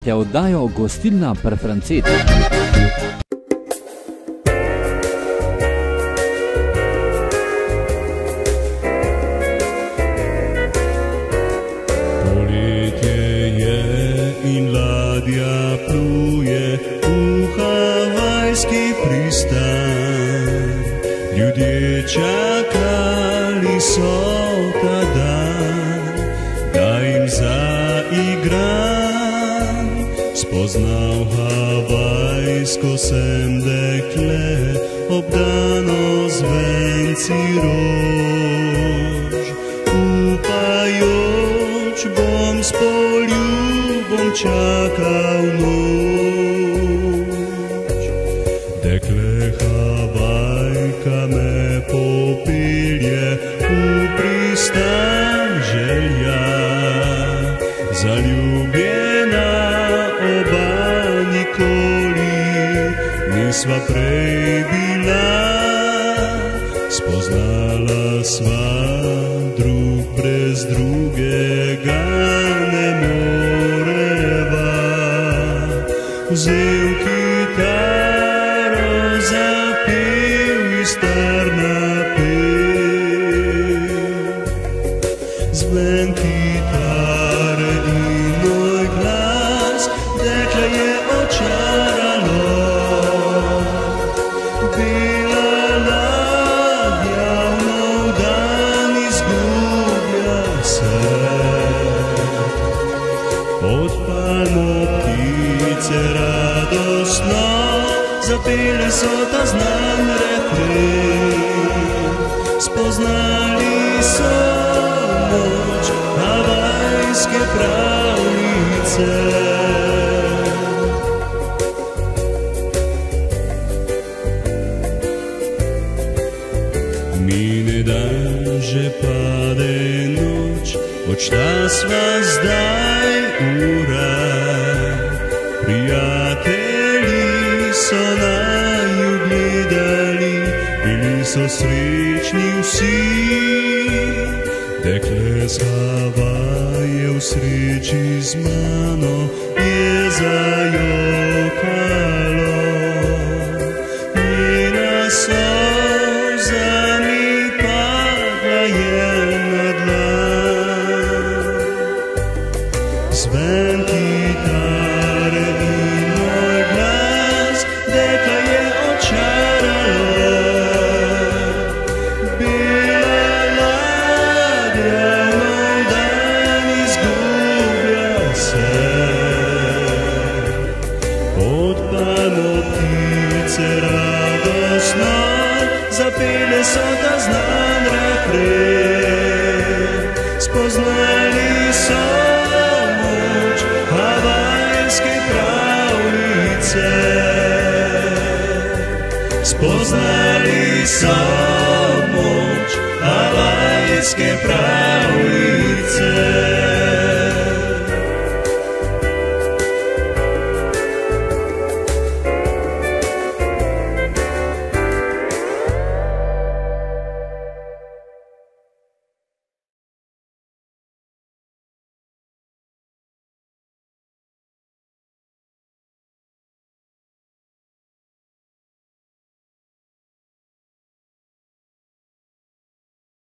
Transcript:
Poslušate oddajo Gostilna pri Francetu. Poletje je in ladja pluje v havajski pristan. Ljudje čakali so ta dan, da jim zaigram. Spoznal havajsko sem dekle, obdano z venci rož. Upajoč bom s poljubom čakal noč. Dekle Havajka me popelje v pristan želja. Zaljubljena oba nikoli nisva prej bila. Spoznala sva drug brez drugega ne moreva. Vzel kitaro, zapel in star napev. Zven kitare in moj glas dekle je očaralo. Bela ladja v nov dan izgublja se. Pod palmo ptice radostno zapele so ta znan refren. Spoznali so moč havajske pravljice. Mine dan, že pade noč, odšla sva zdaj ura. Prijatelji so naju gledali, bili so srečni vsi. Dekle z Havaje v sreči z mano je zajokalo. Njena solza mi padla je na dlan. Zven kitare in moj glas dekla je očaralo. Bela ladja v nov dan izgublja se. Pod palmo ptice radostno zapele so ta znan refren. Spoznali so moč havajske pravljice. Spoznali so moč havajske pravljice.